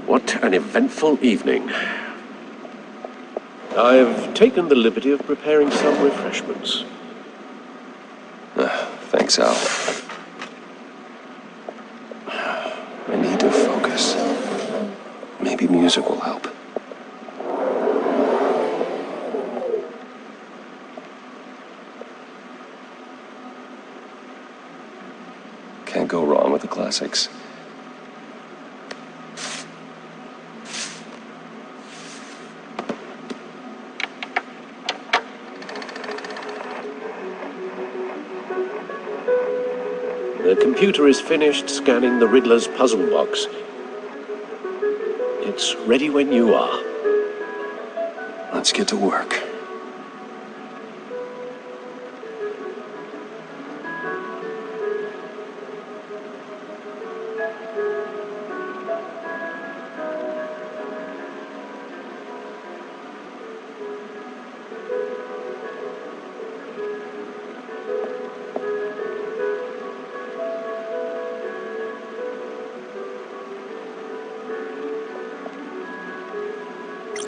What an eventful evening. I've taken the liberty of preparing some refreshments. Thanks, Al. I need to focus. Maybe music will help. Can't go wrong with the classics. The computer is finished scanning the Riddler's puzzle box. It's ready when you are. Let's get to work.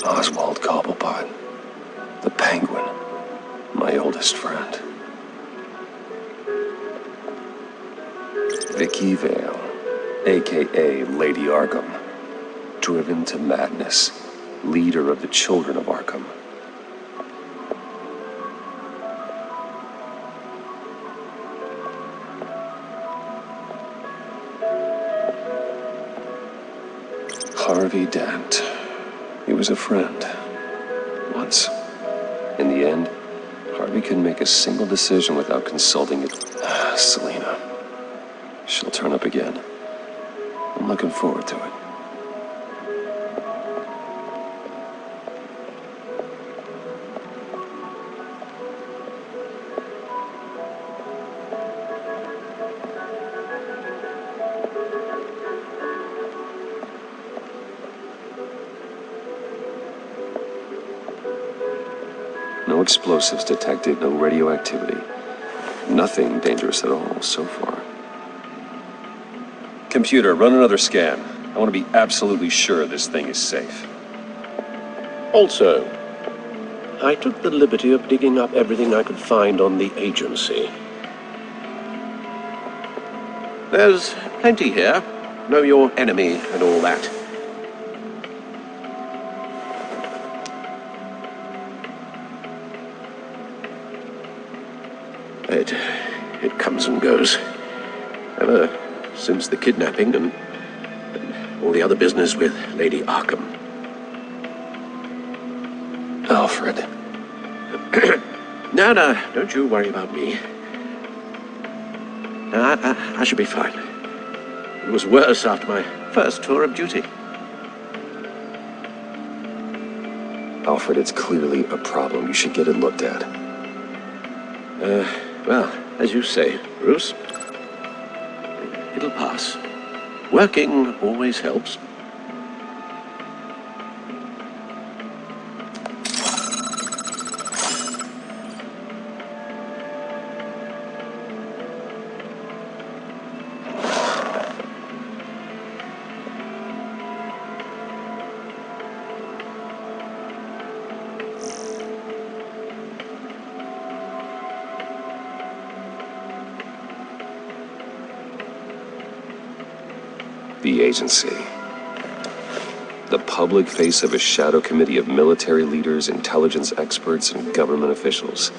Oswald Cobblepot, the Penguin, my oldest friend. Vicky Vale, a.k.a. Lady Arkham, driven to madness, leader of the Children of Arkham. Harvey Dent. He was a friend. Once. In the end, Harvey couldn't make a single decision without consulting it. Selena. She'll turn up again. I'm looking forward to it. No explosives detected, no radioactivity. Nothing dangerous at all so far. Computer, run another scan. I want to be absolutely sure this thing is safe. Also, I took the liberty of digging up everything I could find on the agency. There's plenty here. Know your enemy and all that. It comes and goes. Ever since the kidnapping and all the other business with Lady Arkham. Alfred. No, don't you worry about me. I should be fine. It was worse after my first tour of duty. Alfred, it's clearly a problem. You should get it looked at. Well, as you say, Bruce, it'll pass. Working always helps. The agency. The public face of a shadow committee of military leaders, intelligence experts, and government officials.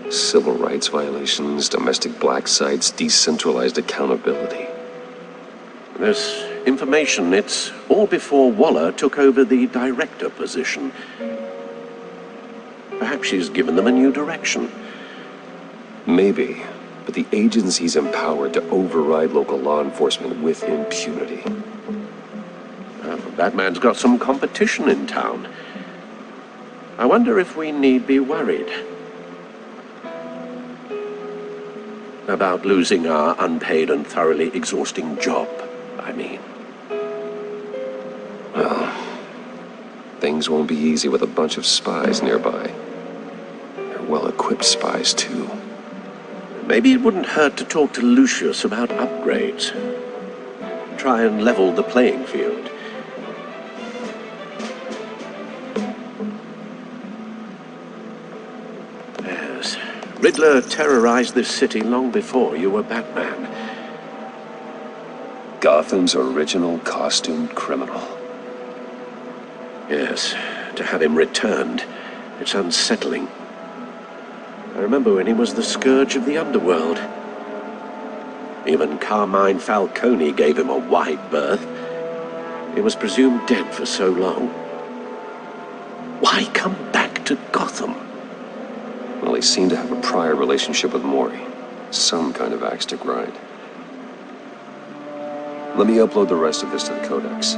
Civil rights violations, domestic black sites, decentralized accountability. This information, it's all before Waller took over the director position. Perhaps she's given them a new direction. Maybe. But the agency's empowered to override local law enforcement with impunity. That man's got some competition in town. I wonder if we need be worried. About losing our unpaid and thoroughly exhausting job, I mean. Well, things won't be easy with a bunch of spies nearby. They're well-equipped spies, too. Maybe it wouldn't hurt to talk to Lucius about upgrades. Try and level the playing field. Yes. Riddler terrorized this city long before you were Batman. Gotham's original costumed criminal. Yes, to have him returned, it's unsettling. I remember when he was the scourge of the underworld. Even Carmine Falcone gave him a wide berth. He was presumed dead for so long. Why come back to Gotham? Well, he seemed to have a prior relationship with Mori. Some kind of axe to grind. Let me upload the rest of this to the Codex.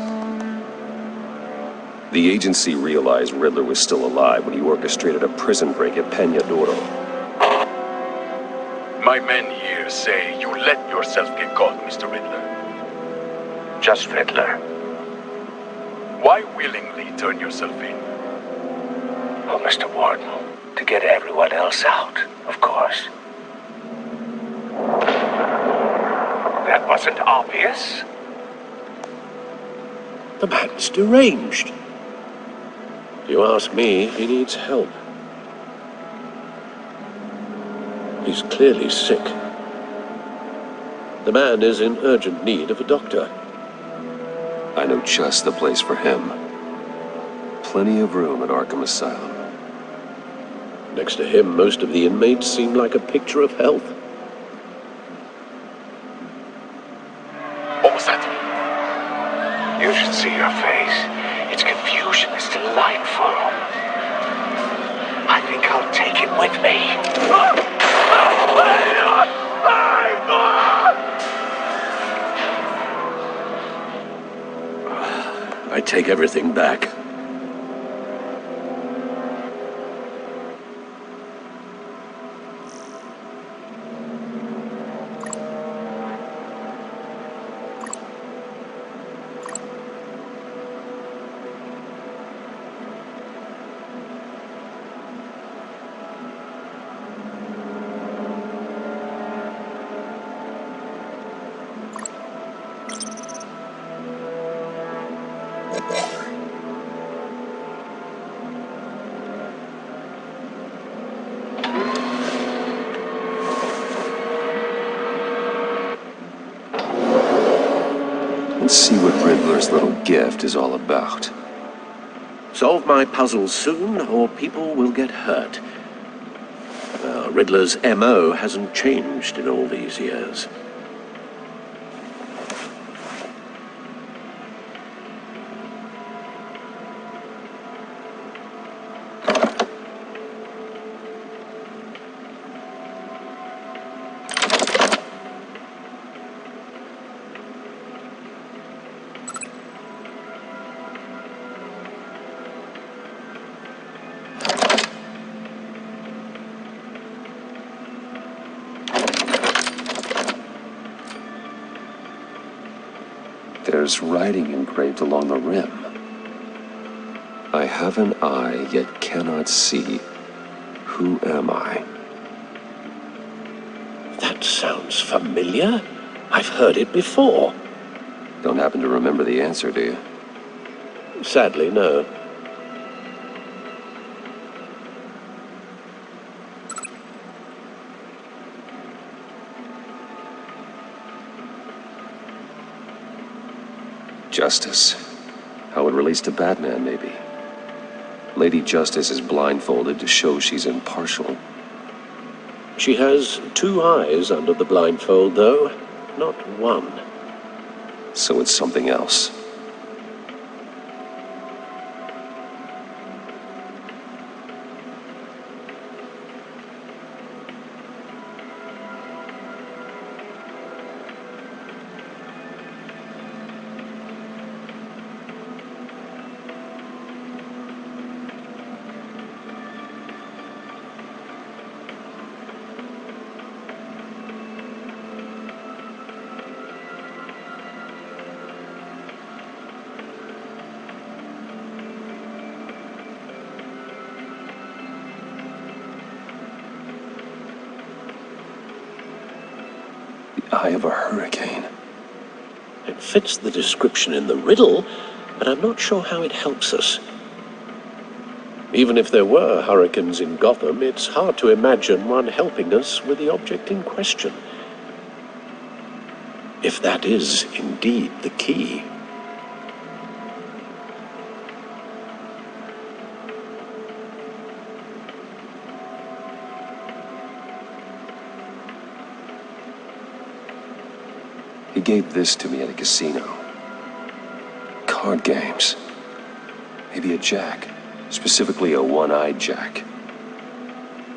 The agency realized Riddler was still alive when he orchestrated a prison break at Peñadoro. My men here say you let yourself get caught, Mr. Riddler. Just Riddler. Why willingly turn yourself in? Oh, Mr. Warden, to get everyone else out, of course. That wasn't obvious. The man's deranged. If you ask me, he needs help. He's clearly sick. The man is in urgent need of a doctor. I know just the place for him. Plenty of room at Arkham Asylum. Next to him, most of the inmates seem like a picture of health. What was that? You should see your face. Its confusion is delightful. I think I'll take him with me. I take everything back. Let's see what Riddler's little gift is all about. Solve my puzzles soon, or people will get hurt. Riddler's MO hasn't changed in all these years. There's writing engraved along the rim. I have an eye, yet cannot see. Who am I? That sounds familiar. I've heard it before. Don't happen to remember the answer, do you? Sadly, no. Justice. How it relates to Batman, maybe. Lady Justice is blindfolded to show she's impartial. She has two eyes under the blindfold, though, not one. So it's something else. eye of a hurricane. It fits the description in the riddle, but I'm not sure how it helps us. Even if there were hurricanes in Gotham, it's hard to imagine one helping us with the object in question. If that is indeed the key. He gave this to me at a casino. Card games. Maybe a jack. Specifically a one-eyed jack.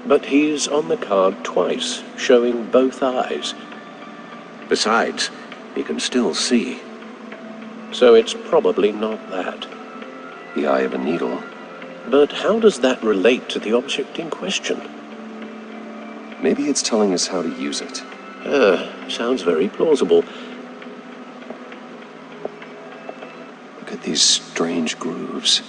But he's on the card twice, showing both eyes. Besides, he can still see. So it's probably not that. The eye of a needle. But how does that relate to the object in question? Maybe it's telling us how to use it. Sounds very plausible. Look at these strange grooves.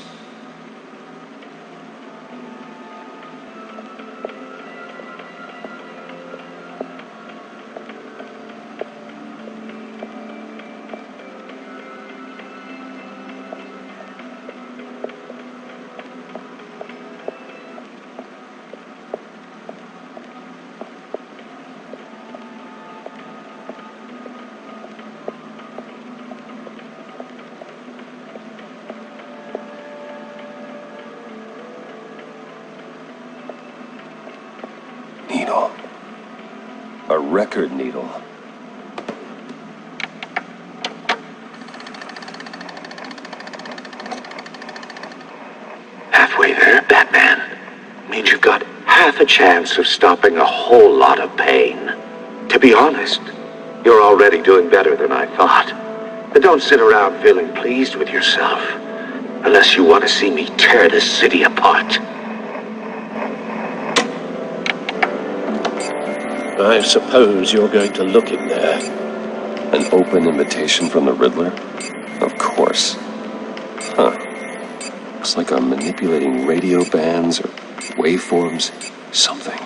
Needle. A record needle. Halfway there, Batman. Means you've got half a chance of stopping a whole lot of pain. To be honest, you're already doing better than I thought. But don't sit around feeling pleased with yourself, unless you want to see me tear this city apart. I suppose you're going to look in there. An open invitation from the Riddler? Of course. Huh. Looks like I'm manipulating radio bands or waveforms. Something.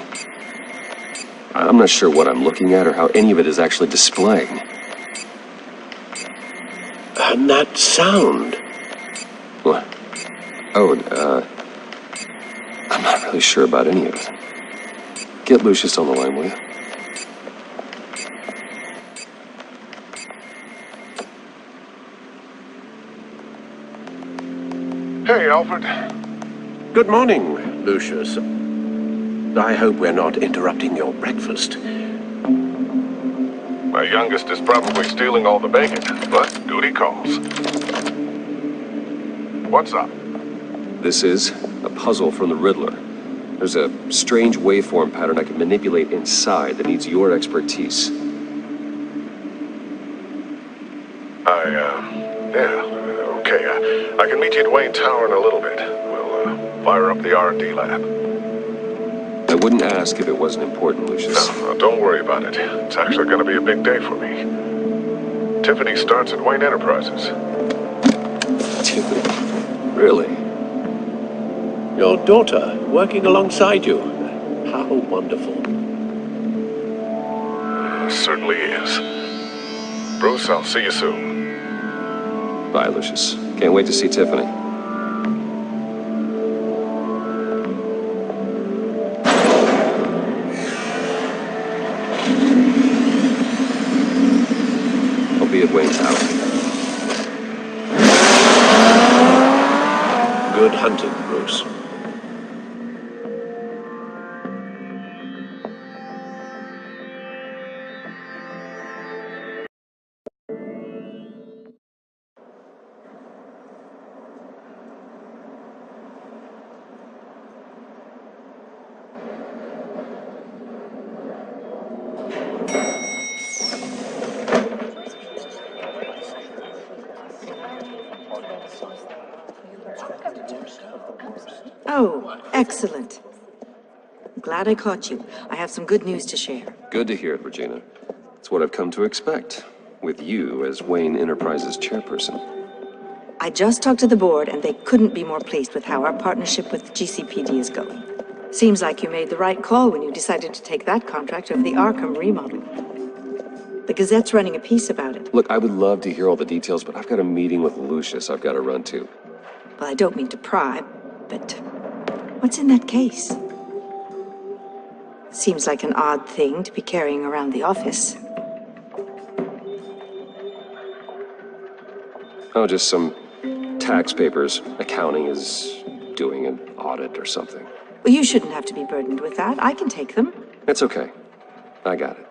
I'm not sure what I'm looking at or how any of it is actually displaying. And that sound. What? Oh, I'm not really sure about any of it. Get Lucius on the line, will you? Hey, Alfred. Good morning, Lucius. I hope we're not interrupting your breakfast. My youngest is probably stealing all the bacon, but duty calls. What's up? This is a puzzle from the Riddler. There's a strange waveform pattern I can manipulate inside that needs your expertise. Okay. I can meet you at Wayne Tower in a little bit. We'll fire up the R&D lab. I wouldn't ask if it wasn't important, Lucius. No, don't worry about it. It's actually going to be a big day for me. Tiffany starts at Wayne Enterprises. Tiffany? Really? Your daughter, working alongside you. How wonderful. Certainly is. Bruce, I'll see you soon. Bye, Lucius. Can't wait to see Tiffany. I'll be at Wayne Tower. Good hunting, Bruce. Oh, excellent. I'm glad I caught you. I have some good news to share. Good to hear it, Regina. It's what I've come to expect, with you as Wayne Enterprises chairperson. I just talked to the board, and they couldn't be more pleased with how our partnership with GCPD is going. Seems like you made the right call when you decided to take that contract over the Arkham remodel. The Gazette's running a piece about it. Look, I would love to hear all the details, but I've got a meeting with Lucius I've got to run to. Well, I don't mean to pry, but what's in that case? Seems like an odd thing to be carrying around the office. Oh, just some tax papers. Accounting is doing an audit or something. Well, you shouldn't have to be burdened with that. I can take them. It's okay. I got it.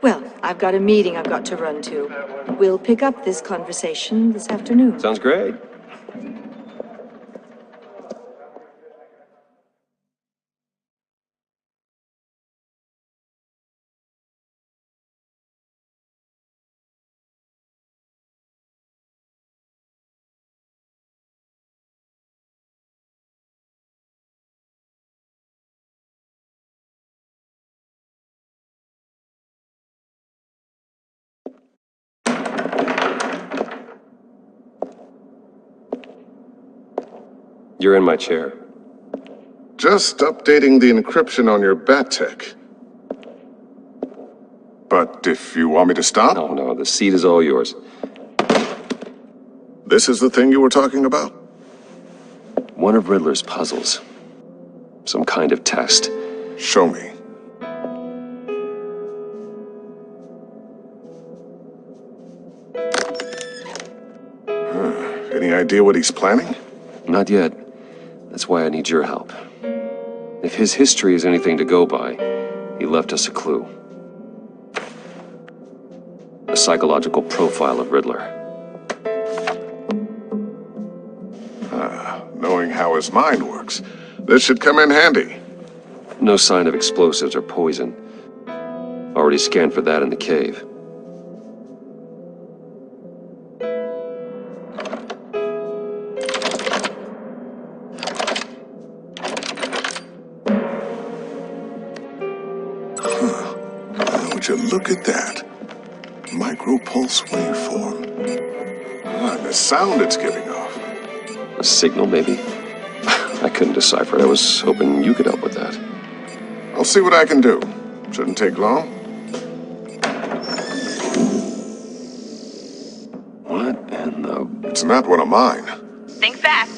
Well, I've got a meeting I've got to run to. We'll pick up this conversation this afternoon. Sounds great. You're in my chair. Just updating the encryption on your Bat-Tech. But if you want me to stop, No, the seat is all yours. this is the thing you were talking about? One of Riddler's puzzles. Some kind of test. Show me. Any idea what he's planning? Not yet. That's why I need your help. If his history is anything to go by, he left us a clue. A psychological profile of Riddler. Knowing how his mind works, this should come in handy. No sign of explosives or poison. Already scanned for that in the cave. Would you look at that? Micro-pulse waveform. And the sound it's giving off. A signal, maybe? I couldn't decipher it. I was hoping you could help with that. I'll see what I can do. Shouldn't take long. What in the... It's not one of mine. Think fast.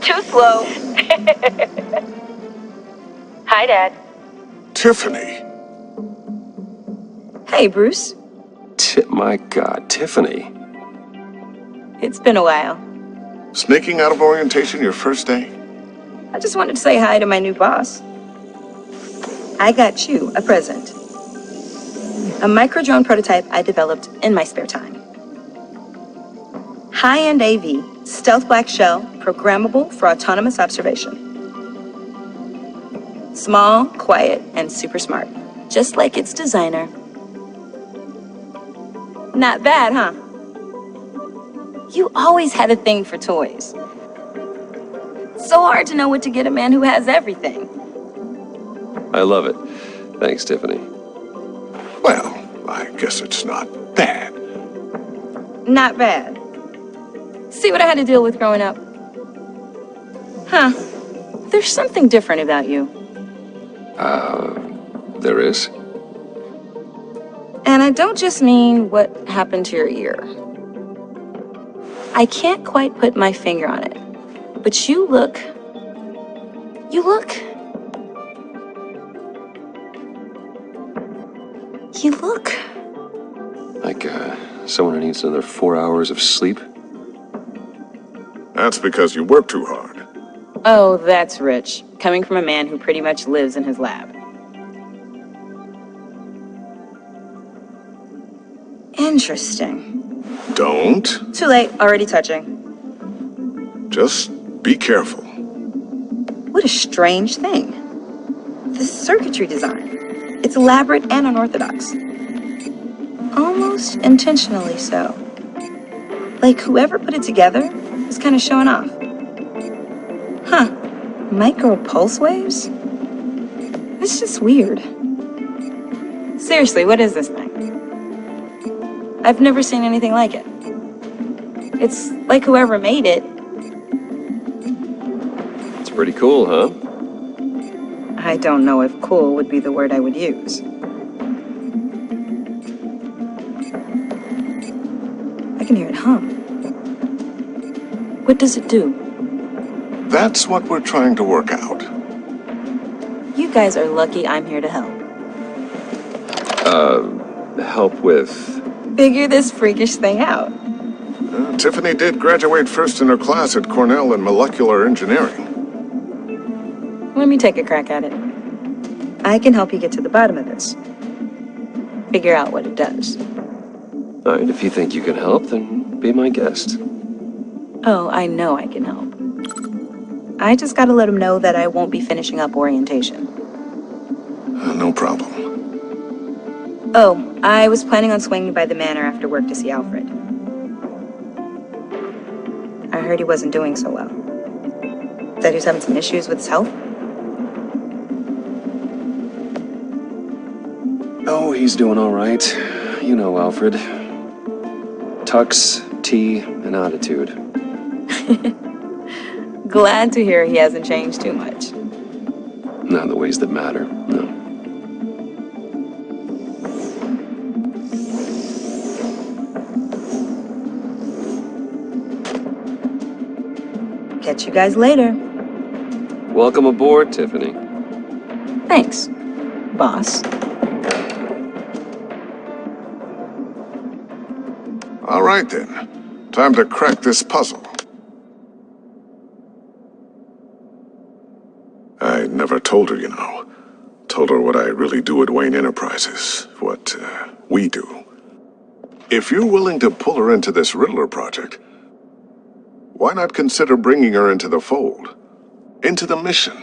Too slow. Hi, Dad. Tiffany. Hey, Bruce. My God, Tiffany. It's been a while. Sneaking out of orientation your first day? I just wanted to say hi to my new boss. I got you a present. A micro-drone prototype I developed in my spare time. High-end AV, stealth black shell, programmable for autonomous observation. Small, quiet, and super smart. Just like its designer. Not bad, huh? You always had a thing for toys. So hard to know what to get a man who has everything. I love it. Thanks, Tiffany. Well, I guess it's not bad. Not bad. See what I had to deal with growing up? Huh. There's something different about you. There is? And I don't just mean what happened to your ear. I can't quite put my finger on it. But you look... You look Like, someone who needs another 4 hours of sleep? That's because you work too hard. Oh, that's rich. Coming from a man who pretty much lives in his lab. Interesting. Don't. Too late, already touching. Just be careful. What a strange thing. The circuitry design. It's elaborate and unorthodox. Almost intentionally so. Like whoever put it together was kind of showing off. Huh. Micro pulse waves? It's just weird. Seriously, what is this thing? I've never seen anything like it. It's like whoever made it. It's pretty cool, huh? I don't know if cool would be the word I would use. I can hear it hum. What does it do? That's what we're trying to work out. You guys are lucky I'm here to help. Help with... Figure this freakish thing out. Tiffany did graduate first in her class at Cornell in molecular engineering. Let me take a crack at it. I can help you get to the bottom of this. Figure out what it does. All right, if you think you can help, then be my guest. Oh, I know I can help. I just gotta let him know that I won't be finishing up orientation. No problem. Oh, I was planning on swinging by the manor after work to see Alfred. I heard he wasn't doing so well. That he was having some issues with his health. Oh, he's doing all right. You know Alfred. Tux, tea, and attitude. Glad to hear he hasn't changed too much. Not in the ways that matter, no. Catch you guys later. Welcome aboard, Tiffany. Thanks, boss. All right then. Time to crack this puzzle. I never told her, you know. Told her what I really do at Wayne Enterprises. What, we do. If you're willing to pull her into this Riddler project, why not consider bringing her into the fold? Into the mission?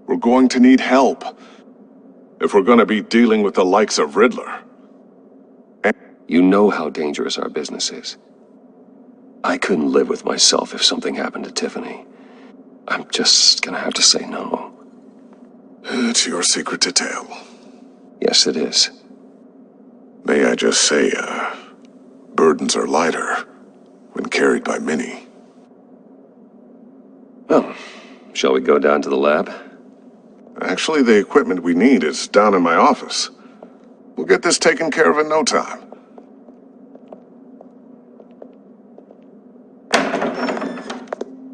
We're going to need help. If we're going to be dealing with the likes of Riddler. You know how dangerous our business is. I couldn't live with myself if something happened to Tiffany. I'm just gonna have to say no. It's your secret to tell. Yes, it is. May I just say, burdens are lighter when carried by many. Well, shall we go down to the lab? Actually, the equipment we need is down in my office. We'll get this taken care of in no time.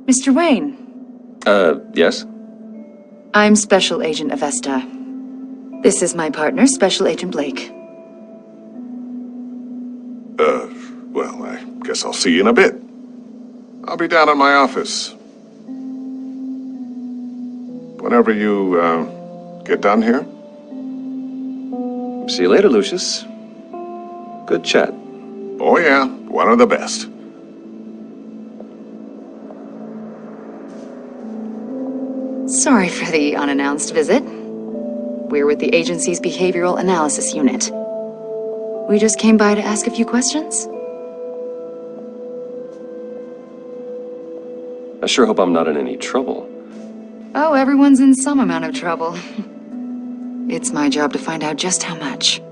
Mr. Wayne. Yes? I'm Special Agent Avesta. This is my partner, Special Agent Blake. Well, I guess I'll see you in a bit. I'll be down in my office. Whenever you, get done here. See you later, Lucius. Good chat. Oh yeah, one of the best. Sorry for the unannounced visit. We're with the agency's behavioral analysis unit. We just came by to ask a few questions. I sure hope I'm not in any trouble. Oh, everyone's in some amount of trouble. It's my job to find out just how much.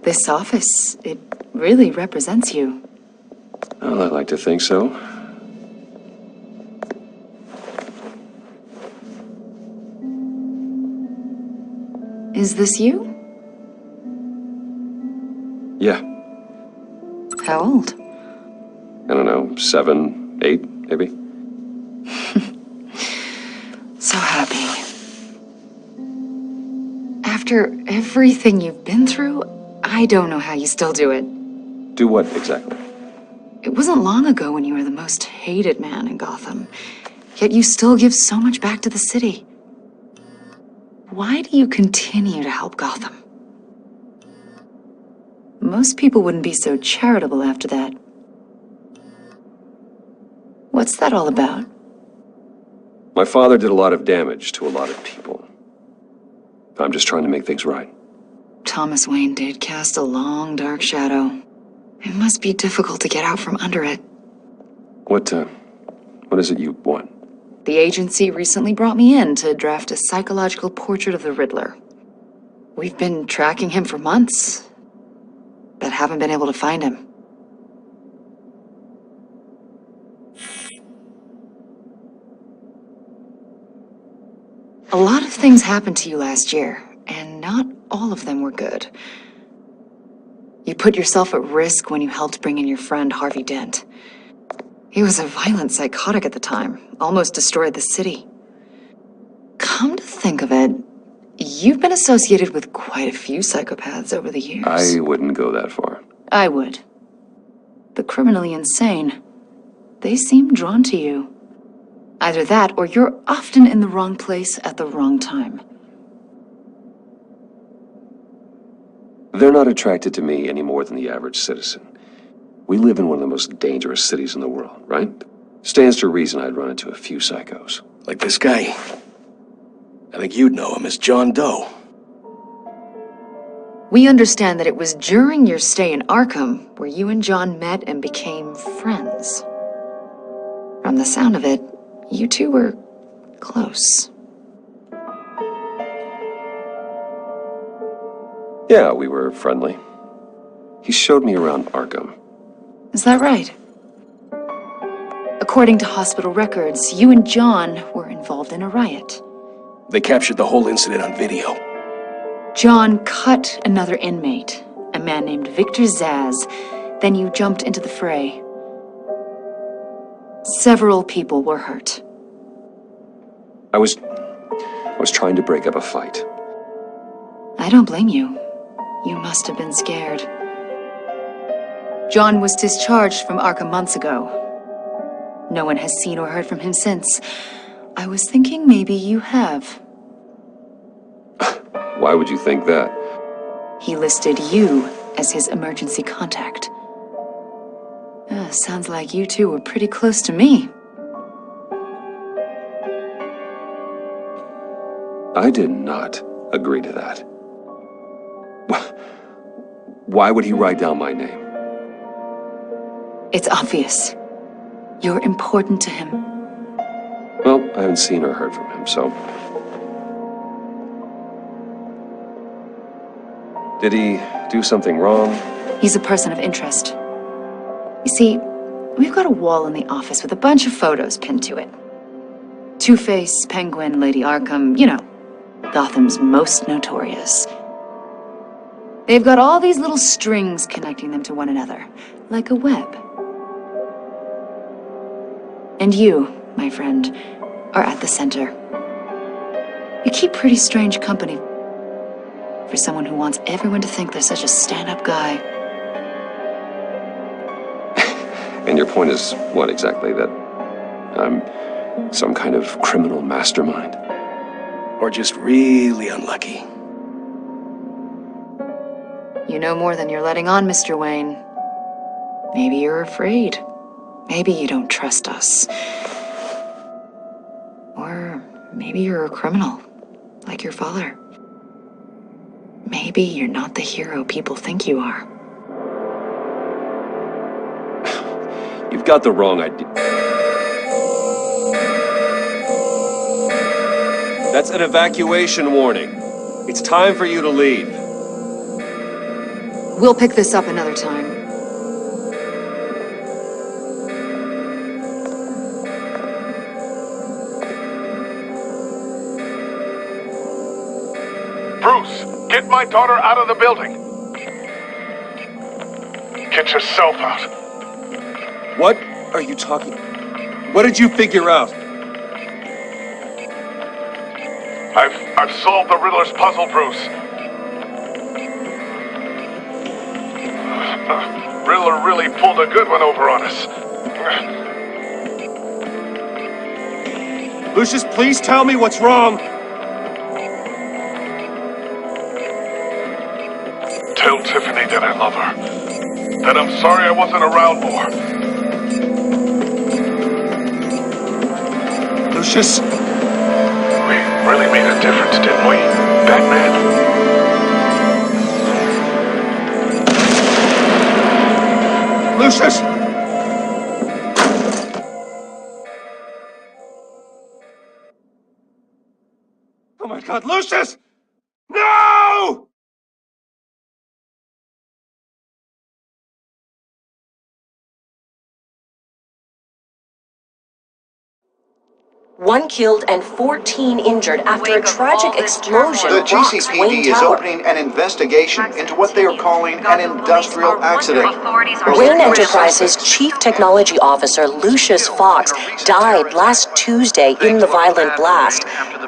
This office, it really represents you. Well, I like to think so. Is this you? Yeah, How old? I don't know, 7, 8, maybe? So happy. After everything you've been through, I don't know how you still do it. Do what exactly? It wasn't long ago when you were the most hated man in Gotham, yet you still give so much back to the city. Why do you continue to help Gotham? Most people wouldn't be so charitable after that. What's that all about? My father did a lot of damage to a lot of people. I'm just trying to make things right. Thomas Wayne did cast a long, dark shadow. It must be difficult to get out from under it. What is it you want? The agency recently brought me in to draft a psychological portrait of the Riddler. We've been tracking him for months, but haven't been able to find him. A lot of things happened to you last year, and not all of them were good. You put yourself at risk when you helped bring in your friend Harvey Dent. He was a violent psychotic at the time, almost destroyed the city. Come to think of it, you've been associated with quite a few psychopaths over the years. I wouldn't go that far. I would. The criminally insane. They seem drawn to you. Either that, or you're often in the wrong place at the wrong time. They're not attracted to me any more than the average citizen. We live in one of the most dangerous cities in the world, right? Stands to reason I'd run into a few psychos. Like this guy. I think you'd know him as John Doe. We understand that it was during your stay in Arkham where you and John met and became friends. From the sound of it, you two were close. Yeah, we were friendly. He showed me around Arkham. Is that right? According to hospital records, you and John were involved in a riot. They captured the whole incident on video. John cut another inmate, a man named Victor Zaz. Then you jumped into the fray. Several people were hurt. I was trying to break up a fight. I don't blame you. You must have been scared. John was discharged from Arkham months ago. No one has seen or heard from him since. I was thinking maybe you have. Why would you think that? He listed you as his emergency contact. Sounds like you two were pretty close to me. I did not agree to that. Why would he write down my name? It's obvious. You're important to him. Well, I haven't seen or heard from him, so... Did he do something wrong? He's a person of interest. You see, we've got a wall in the office with a bunch of photos pinned to it. Two-Face, Penguin, Lady Arkham, you know, Gotham's most notorious. They've got all these little strings connecting them to one another, like a web. And you, my friend, are at the center. You keep pretty strange company for someone who wants everyone to think they're such a stand-up guy. And your point is what exactly? That I'm some kind of criminal mastermind? Or just really unlucky. You know more than you're letting on, Mr. Wayne. Maybe you're afraid. Maybe you don't trust us. Or maybe you're a criminal, like your father. Maybe you're not the hero people think you are. You've got the wrong idea. That's an evacuation warning. It's time for you to leave. We'll pick this up another time. Bruce, get my daughter out of the building. Get yourself out. What are you talking? What did you figure out? I've solved the Riddler's puzzle, Bruce. Riddler really pulled a good one over on us. Lucius, please tell me what's wrong. Tell Tiffany that I love her. That I'm sorry I wasn't around more. Lucius! We really made a difference, didn't we, Batman? Lucius! Oh my God, Lucius! No! 1 killed and 14 injured after a tragic explosion The rocks Wayne GCPD is Tower. opening an investigation into what they are calling an industrial accident. Wayne Enterprises' Chief Technology Officer Lucius Fox died last Tuesday in the violent blast.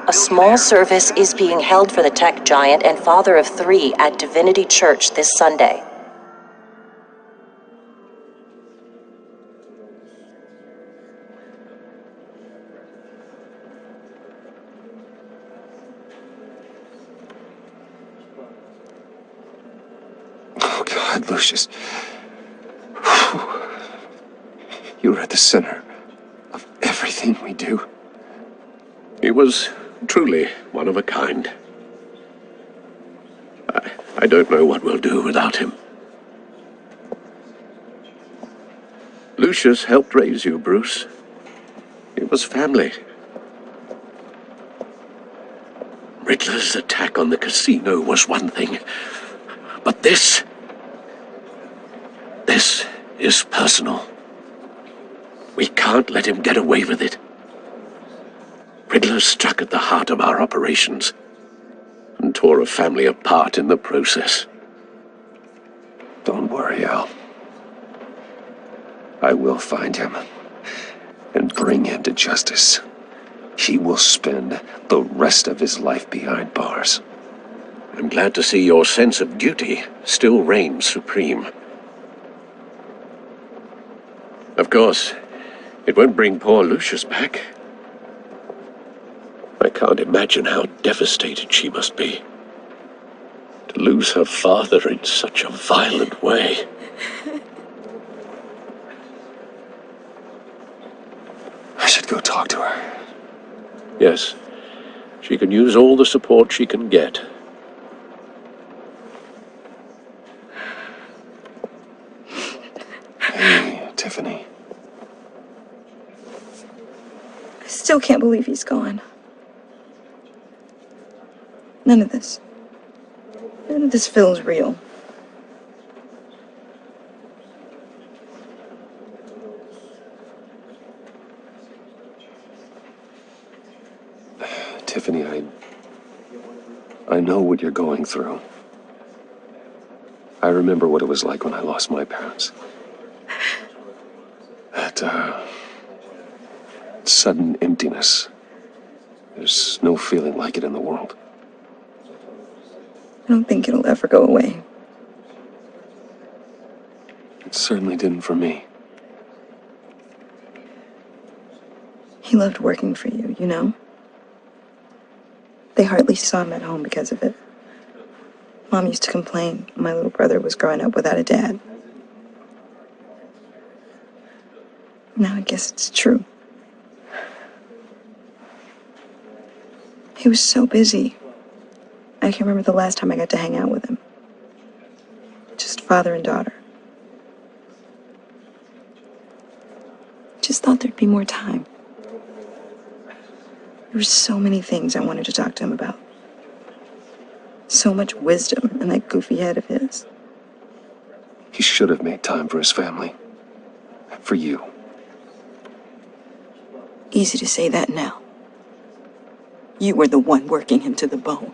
A small service is being held for the tech giant and father of 3 at Divinity Church this Sunday. Oh, God, Lucius. You were at the center of everything we do. He was truly one of a kind. I don't know what we'll do without him. Lucius helped raise you, Bruce. It was family. Riddler's attack on the casino was one thing, but this is personal. We can't let him get away with it. Riddler struck at the heart of our operations and tore a family apart in the process. Don't worry, Al. I will find him and bring him to justice. He will spend the rest of his life behind bars. I'm glad to see your sense of duty still reigns supreme. Of course, it won't bring poor Lucius back. I can't imagine how devastated she must be. To lose her father in such a violent way. I should go talk to her. Yes, she can use all the support she can get. Hey, Tiffany. I still can't believe he's gone. None of this feels real. Tiffany, I know what you're going through. I remember what it was like when I lost my parents. That, sudden emptiness. There's no feeling like it in the world. I don't think it'll ever go away. It certainly didn't for me. He loved working for you, you know? They hardly saw him at home because of it. Mom used to complain my little brother was growing up without a dad. Now I guess it's true. He was so busy. I can't remember the last time I got to hang out with him. Just father and daughter. Just thought there'd be more time. There were so many things I wanted to talk to him about. So much wisdom in that goofy head of his. He should have made time for his family. For you. Easy to say that now. You were the one working him to the bone.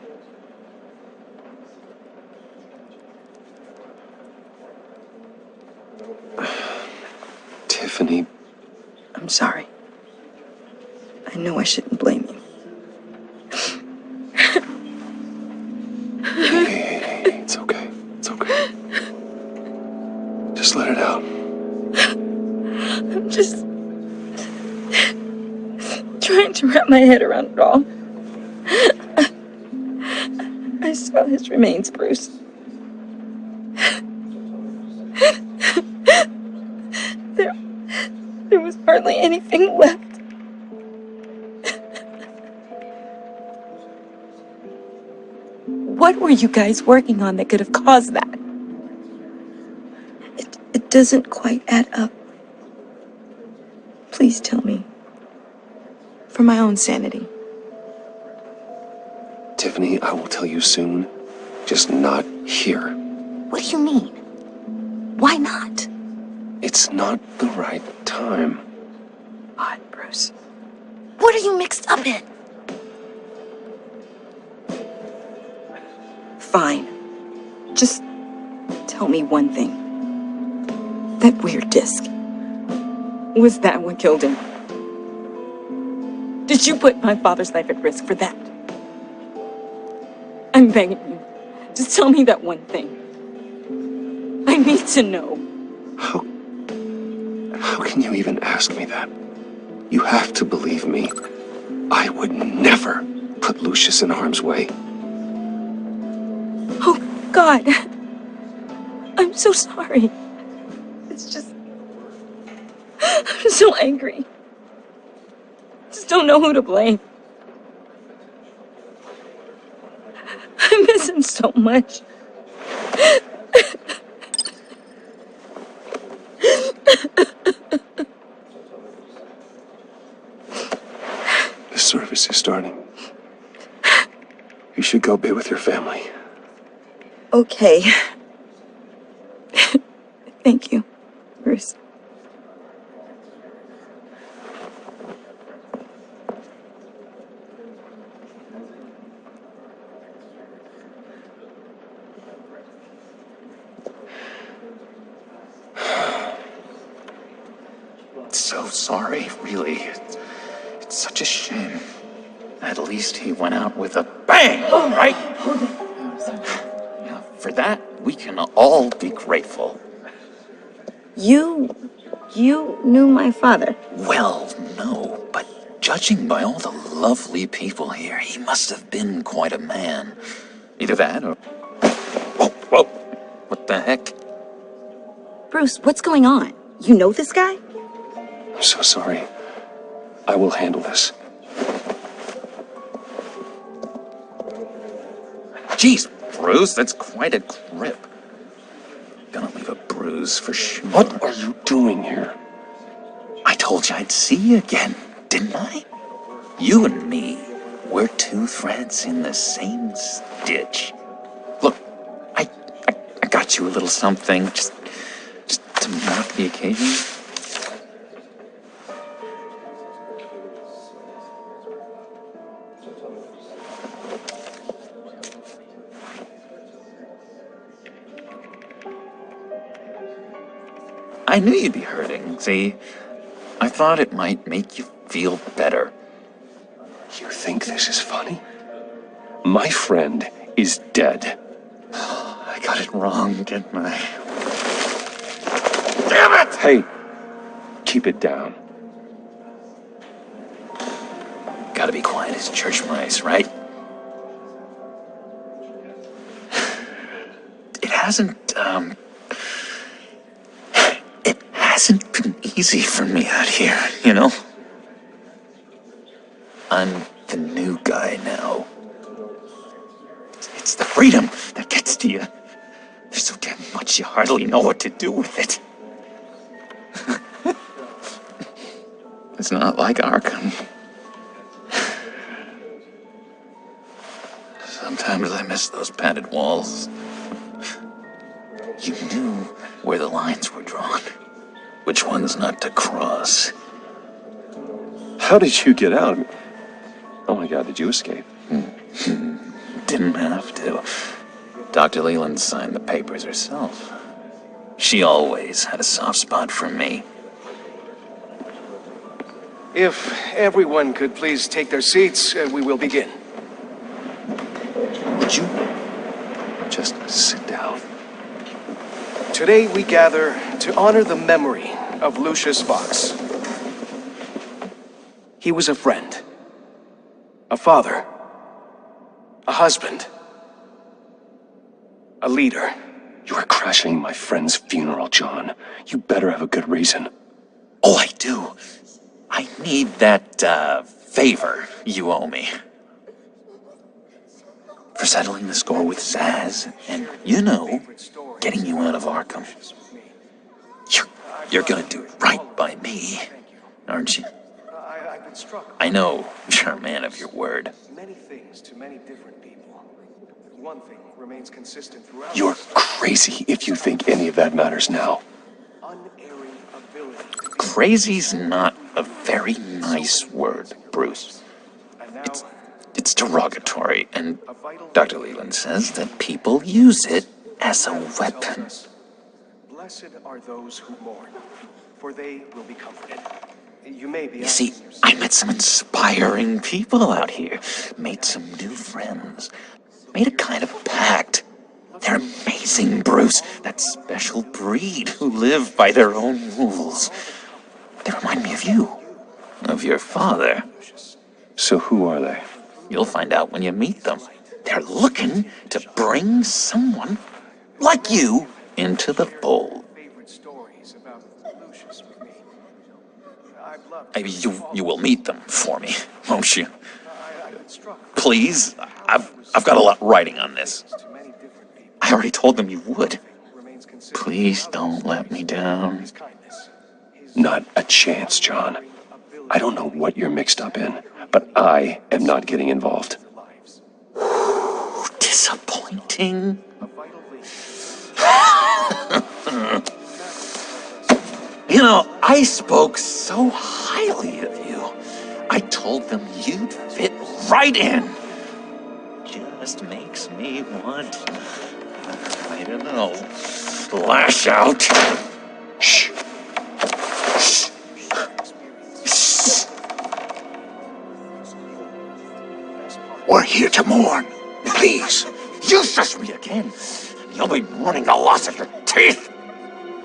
Tiffany. I'm sorry. I know I shouldn't blame you. Hey, it's okay. It's okay. Just let it out. I'm just trying to wrap my head around it all. I saw his remains, Bruce. There was hardly anything left. What were you guys working on that could have caused that? It doesn't quite add up. Please tell me. For my own sanity. Tiffany, I will tell you soon. Just not here. What do you mean? Why not? It's not the right time. Odd, Bruce. What are you mixed up in? Fine. Just tell me one thing. That weird disc. Was that what killed him? Did you put my father's life at risk for that? I'm begging you. Just tell me that one thing. I need to know. How can you even ask me that? You have to believe me. I would never put Lucius in harm's way. Oh, God. I'm so sorry. It's just... I'm so angry. Just don't know who to blame. I miss him so much. The service is starting. You should go be with your family. Okay. Thank you, Bruce. So sorry, really. It's such a shame. At least he went out with a bang, right? Yeah, for that, we can all be grateful. You knew my father? Well, no, but judging by all the lovely people here, he must have been quite a man. Either that or... Whoa, what the heck? Bruce, what's going on? You know this guy? I'm so sorry. I will handle this. Jeez, Bruce, that's quite a grip. Gonna leave a bruise for sure. What are you doing here? I told you I'd see you again, didn't I? You and me, we're two threads in the same stitch. Look, I got you a little something, just to mark the occasion. I knew you'd be hurting, see? I thought it might make you feel better. You think this is funny? My friend is dead. I got it wrong, didn't I? Damn it! Hey, keep it down. Gotta be quiet as church mice, right? It hasn't been easy for me out here, you know? I'm the new guy now. It's the freedom that gets to you. There's so damn much you hardly know what to do with it. It's not like Arkham. Sometimes I miss those padded walls. You knew where the lines were drawn. Which ones not to cross. How did you get out? Oh my God, did you escape? Didn't have to. Dr. Leland signed the papers herself. She always had a soft spot for me. If everyone could please take their seats, we will begin. Would you just sit down? Today we gather to honor the memory of Lucius Fox. He was a friend, a father, a husband, a leader. You are crashing my friend's funeral, John. You better have a good reason. Oh, I do. I need that, favor you owe me. For settling the score with Zaz, and, you know, getting you out of Arkham. You're gonna do right by me, aren't you? I know you're a man of your word. Many things to many different people. One thing remains consistent throughout. You're crazy if you think any of that matters now. Unerring ability. Crazy's not a very nice word, Bruce. It's derogatory, and Dr. Leland says that people use it as a weapon. Blessed are those who mourn, for they will be comforted. You see, I met some inspiring people out here, made some new friends, made a kind of pact. They're amazing, Bruce, that special breed who live by their own rules. They remind me of you, of your father. So who are they? You'll find out when you meet them. They're looking to bring someone like you into the fold. You will meet them for me, won't you? Please, I've got a lot riding on this. I already told them you would. Please don't let me down. Not a chance, John. I don't know what you're mixed up in, but I am not getting involved. Disappointing. You know, I spoke so highly of you. I told them you'd fit right in. Just makes me want, I don't know, lash out. Shh. Shh. Shh. We're here to mourn. Please. You shush me again. You'll be mourning the loss of your teeth.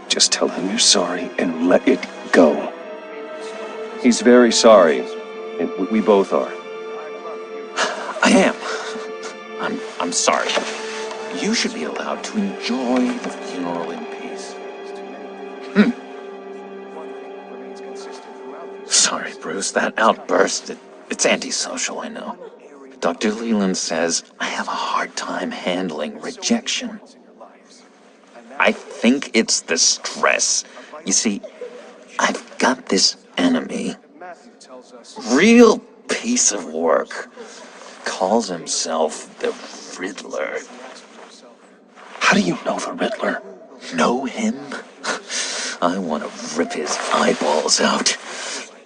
Just tell him you're sorry and let it go. He's very sorry, and we both are. I am. I'm sorry. You should be allowed to enjoy the funeral in peace. Sorry, Bruce, that outburst, it's antisocial, I know. Dr. Leland says I have a hard time handling rejection. I think it's the stress. You see, I've got this enemy. Real piece of work. Calls himself the Riddler. How do you know the Riddler? Know him? I want to rip his eyeballs out.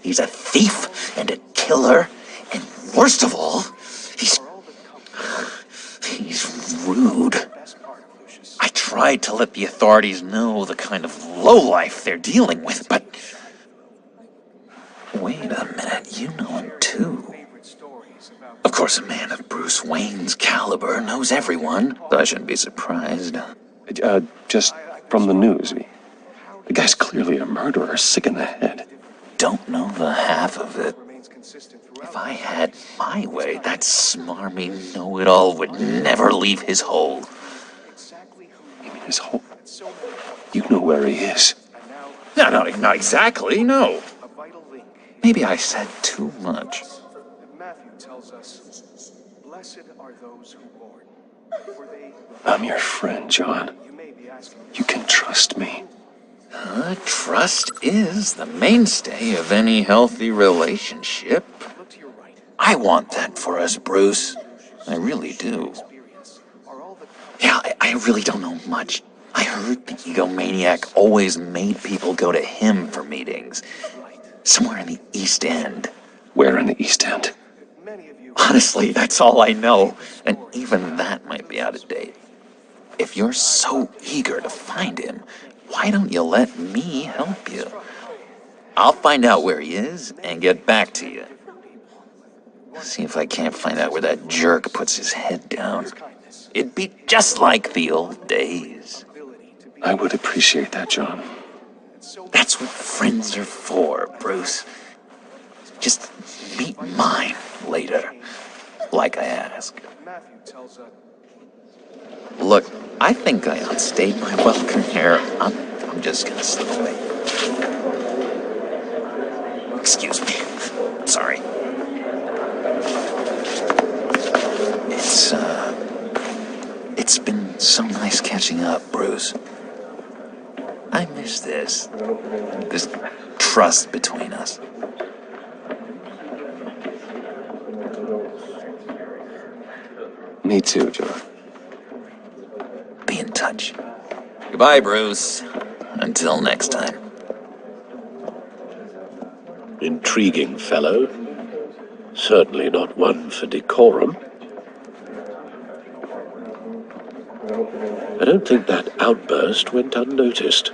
He's a thief and a killer, and worst of all, he's rude. I tried to let the authorities know the kind of lowlife they're dealing with, but... Wait a minute, you know him too. Of course, a man of Bruce Wayne's caliber knows everyone, so I shouldn't be surprised. Just from the news. The guy's clearly a murderer, sick in the head. Don't know the half of it. If I had my way, that smarmy know-it-all would never leave his hole. You mean his hole? You know where he is. No, not exactly, no. Maybe I said too much. I'm your friend, John. You can trust me. Trust is the mainstay of any healthy relationship. I want that for us, Bruce. I really do. Yeah, I really don't know much. I heard the egomaniac always made people go to him for meetings. Somewhere in the East End. Where in the East End? Honestly, that's all I know, and even that might be out of date. If you're so eager to find him, why don't you let me help you? I'll find out where he is and get back to you. See if I can't find out where that jerk puts his head down. It'd be just like the old days. I would appreciate that, John. That's what friends are for, Bruce. Just meet mine later, like I asked. Look, I think I outstayed my welcome here. I'm just gonna slip away. Excuse me. Sorry. It's been so nice catching up, Bruce. I miss this trust between us. Me too, John. Be in touch. Goodbye, Bruce. Until next time. Intriguing fellow. Certainly not one for decorum. I don't think that outburst went unnoticed.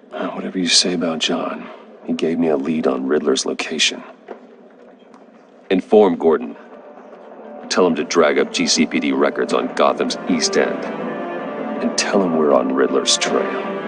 Whatever you say about John, he gave me a lead on Riddler's location. Inform Gordon. Tell him to drag up GCPD records on Gotham's East End. And tell him we're on Riddler's trail.